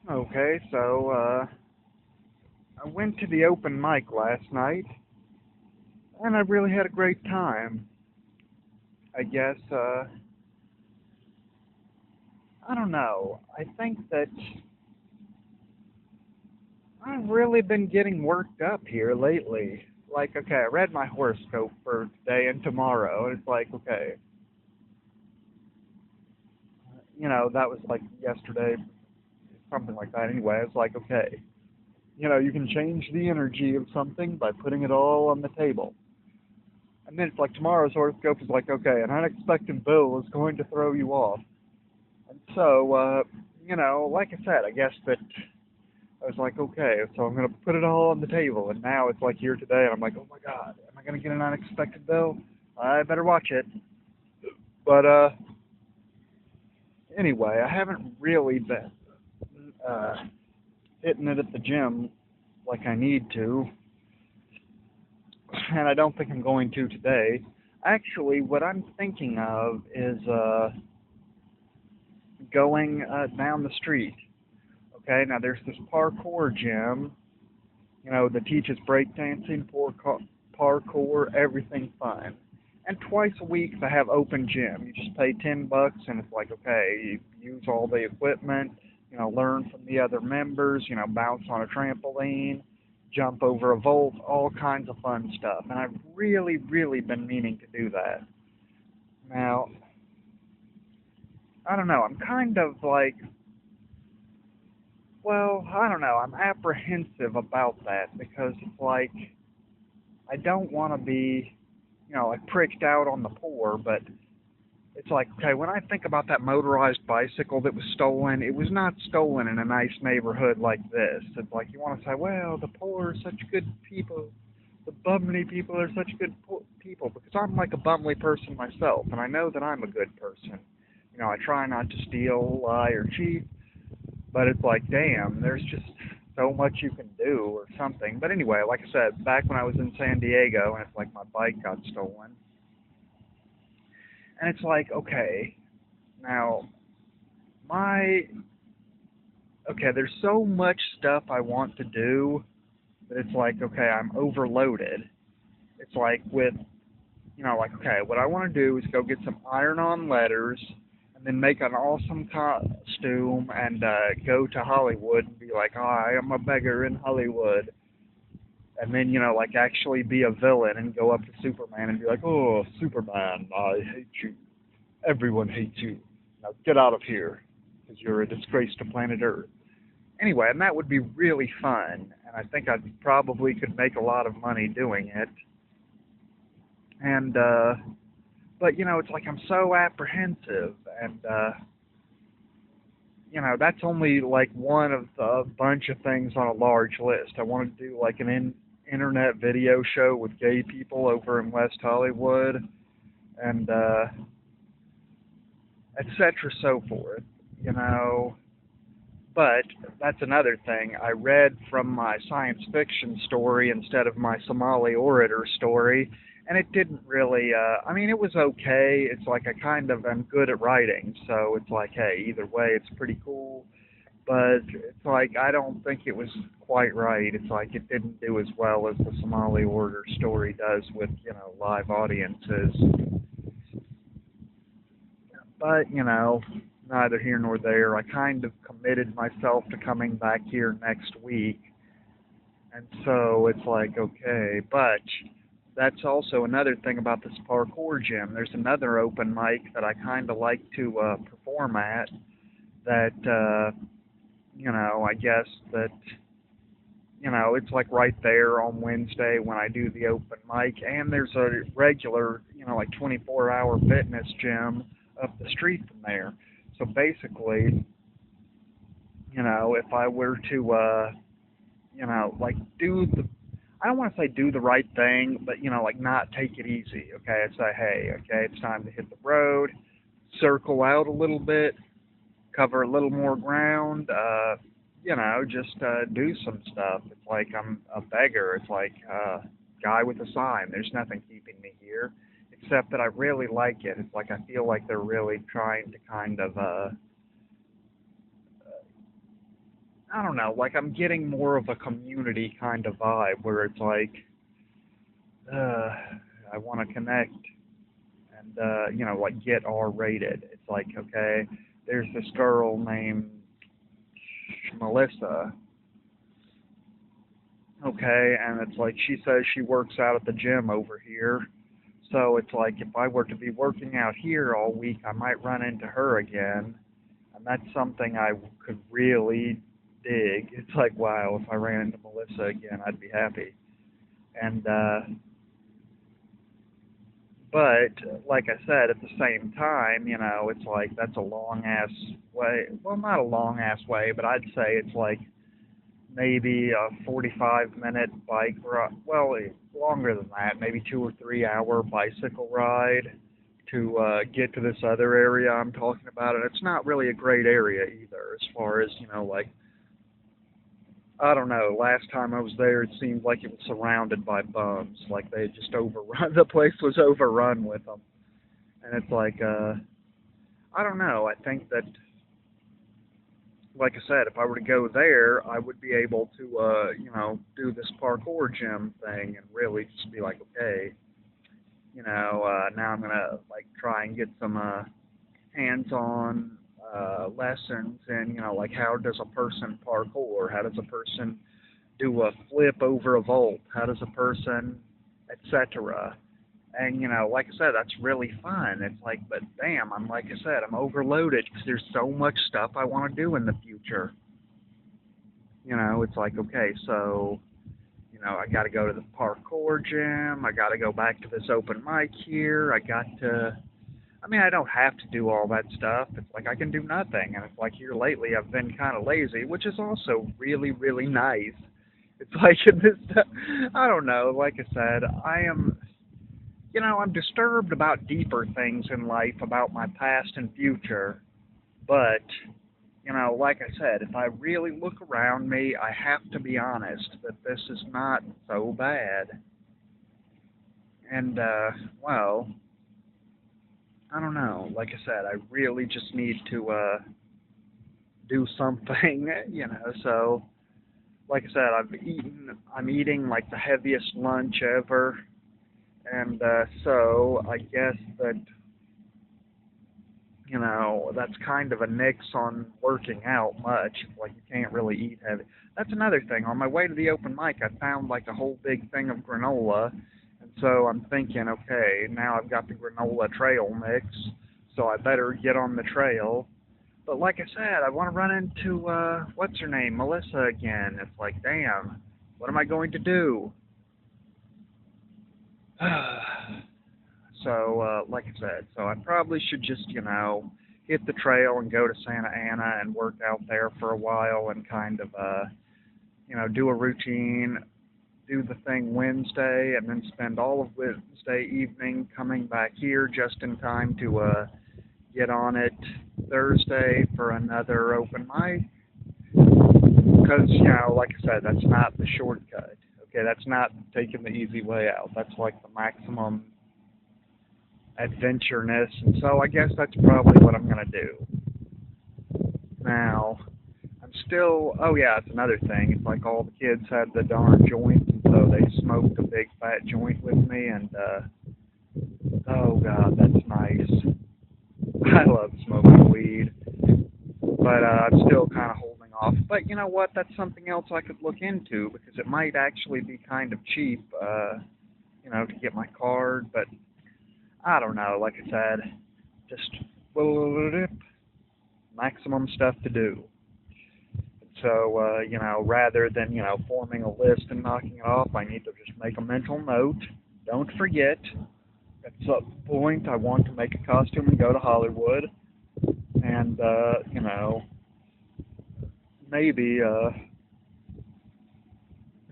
Okay, so I went to the open mic last night, and I really had a great time. I guess I don't know. I think that I've really been getting worked up here lately. Like, okay, I read my horoscope for today and tomorrow, and it's like, okay, that was like yesterday, something like that. Anyway, it's like, okay, you can change the energy of something by putting it all on the table. And then it's like tomorrow's horoscope is like, okay, an unexpected bill is going to throw you off. And so, like I said, I guess that I was like, okay, so I'm going to put it all on the table. And now it's like here today, and I'm like, oh my God, am I going to get an unexpected bill? I better watch it. But anyway, I haven't really been uh, hitting it at the gym like I need to, and I don't think I'm going to today. Actually, what I'm thinking of is going down the street. Okay, now there's this parkour gym, that teaches breakdancing, parkour, everything fun. And twice a week they have open gym. You just pay $10, and it's like, okay, you use all the equipment, learn from the other members, bounce on a trampoline, jump over a vault, all kinds of fun stuff. And I've really, really been meaning to do that. Now, I don't know. I'm kind of like, well, I don't know. I'm apprehensive about that because it's like I don't want to be, like pricked out on the poor, but it's like, okay, when I think about that motorized bicycle that was stolen, it was not stolen in a nice neighborhood like this. It's like you want to say, well, the poor are such good people. The bumly people are such good people because I'm like a bumly person myself, and I know that I'm a good person. I try not to steal, lie, or cheat, but it's like, damn, there's just so much you can do or something. But anyway, like I said, back when I was in San Diego, and it's like my bike got stolen, and it's like, okay, now my okay, there's so much stuff I want to do that it's like, okay, I'm overloaded. It's like with, like, okay, what I want to do is go get some iron-on letters and then make an awesome costume and go to Hollywood and be like, oh, I am a beggar in Hollywood. And then, like actually be a villain and go up to Superman and be like, oh, Superman, I hate you. Everyone hates you. Now get out of here because you're a disgrace to planet Earth. Anyway, and that would be really fun, and I think I probably could make a lot of money doing it. And but it's like I'm so apprehensive, and that's only like one of a bunch of things on a large list. I want to do like an internet video show with gay people over in West Hollywood, and etc. So forth. You know, But that's another thing. I read from my science fiction story instead of my Somali orator story, and it didn't really. I mean, it was okay. It's like I kind of am good at writing, so it's like, hey, either way, it's pretty cool. But it's like I don't think it was quite right. It's like it didn't do as well as the Somali orator story does with live audiences. But, neither here nor there. I kind of committed myself to coming back here next week. And so it's like, okay. But that's also another thing about this parkour gym. There's another open mic that I kind of like to perform at that, I guess that, it's like right there on Wednesday when I do the open mic. And there's a regular, like 24-hour fitness gym up the street from there. So basically, if I were to, like do the, I don't want to say do the right thing, but, like not take it easy, okay? I'd say, hey, okay, it's time to hit the road, circle out a little bit, cover a little more ground, just do some stuff. It's like I'm a beggar. It's like guy with a sign. There's nothing keeping me here, except that I really like it. It's like I feel like they're really trying to kind of I don't know, like I'm getting more of a community kind of vibe where it's like, uh, I want to connect and, like get R rated. It's like, okay, there's this girl named Melissa, okay, and it's like she says she works out at the gym over here. So it's like if I were to be working out here all week, I might run into her again, and that's something I could really dig. It's like, wow, if I ran into Melissa again, I'd be happy. And but like I said, at the same time, it's like that's a long ass way. Well, not a long ass way, but I'd say it's like maybe a 45-minute bike ride. Well, longer than that, maybe 2 or 3 hour bicycle ride to get to this other area I'm talking about. And it's not really a great area either, as far as, like, I don't know. Last time I was there, it seemed like it was surrounded by bums. Like they had just overrun, the place was overrun with them. And it's like, I don't know. I think that, like I said, if I were to go there, I would be able to, do this parkour gym thing and really just be like, okay, now I'm gonna like try and get some hands-on lessons in, like how does a person parkour? How does a person do a flip over a vault? How does a person, etc. And like I said, that's really fun. It's like, but damn, like I said, I'm overloaded because there's so much stuff I want to do in the future. It's like, okay, so I got to go to the parkour gym. I got to go back to this open mic here. I got to. I mean, I don't have to do all that stuff. It's like I can do nothing, and it's like here lately I've been kind of lazy, which is also really, really nice. It's like this. I don't know. Like I said, I am. I'm disturbed about deeper things in life, about my past and future. But, like I said, if I really look around me, I have to be honest that this is not so bad. And, well, I don't know. Like I said, I really just need to, do something, So, like I said, I'm eating like the heaviest lunch ever. And, so I guess that that's kind of a nix on working out much. Like you can't really eat heavy. That's another thing. On my way to the open mic, I found like a whole big thing of granola, and so I'm thinking, okay, now I've got the granola trail mix, so I better get on the trail. But like I said, I want to run into what's her name, Melissa again. It's like, damn, what am I going to do? So, like I said, so I probably should just, hit the trail and go to Santa Ana and work out there for a while and kind of, do a routine, do the thing Wednesday, and then spend all of Wednesday evening coming back here just in time to get on it Thursday for another open mic. Because, like I said, that's not the shortcut. Okay, that's not taking the easy way out. That's like the maximum adventureness, and so I guess that's probably what I'm gonna do. Now, I'm still. Oh yeah, it's another thing. It's like all the kids had the darn joint, and so they smoked a big fat joint with me, and oh god, that's nice. I love smoking weed, but I'm still kind of holding off. But you know what? That's something else I could look into because it might actually be kind of cheap, to get my card, but I don't know. Like I said, just maximum stuff to do. So, rather than, forming a list and knocking it off, I need to just make a mental note. Don't forget, at some point, I want to make a costume and go to Hollywood. And, maybe,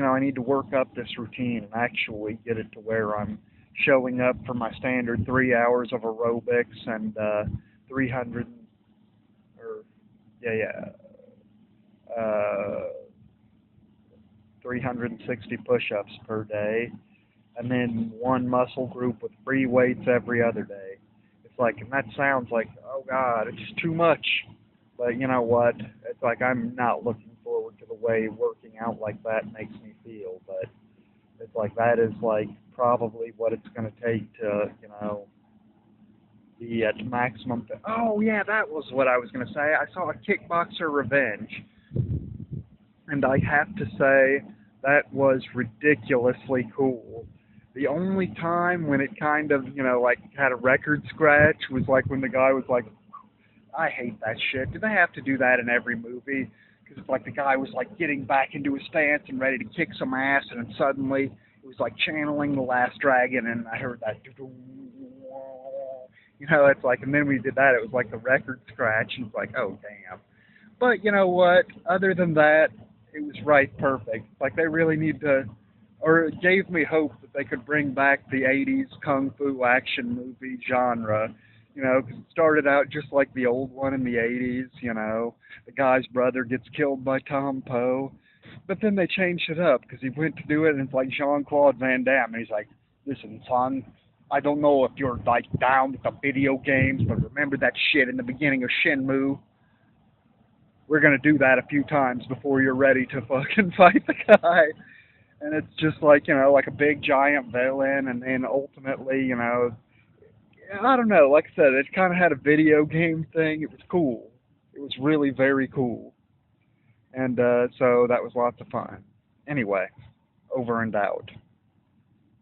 I need to work up this routine and actually get it to where I'm showing up for my standard 3 hours of aerobics and 300 or uh, 360 push-ups per day, and then one muscle group with free weights every other day. It's like, and that sounds like, oh God, it's too much. But you know what? It's like I'm not looking forward way working out like that makes me feel, but it's like that is like probably what it's going to take to, be at maximum. Oh yeah, that was what I was going to say. I saw a Kickboxer Revenge, and I have to say that was ridiculously cool. The only time when it kind of, like had a record scratch was like when the guy was like, I hate that shit. Do they have to do that in every movie? Because it's like the guy was like getting back into his stance and ready to kick some ass, and then suddenly it was like channeling The Last Dragon, and I heard that. It's like, and then we did that. It was like the record scratch, and it's like, oh damn. But you know what? Other than that, it was right perfect. Like they really need to, or it gave me hope that they could bring back the '80s kung fu action movie genre. Because it started out just like the old one in the '80s. The guy's brother gets killed by Tom Poe, but then they changed it up because he went to do it, and it's like Jean-Claude Van Damme, and he's like, "Listen, son, I don't know if you're like down with the video games, but remember that shit in the beginning of Shenmue? We're gonna do that a few times before you're ready to fucking fight the guy." And it's just like, like a big giant villain, and then ultimately, I don't know, like I said, it kind of had a video game thing. It was cool. It was really very cool. And so that was lots of fun. Anyway, over and out.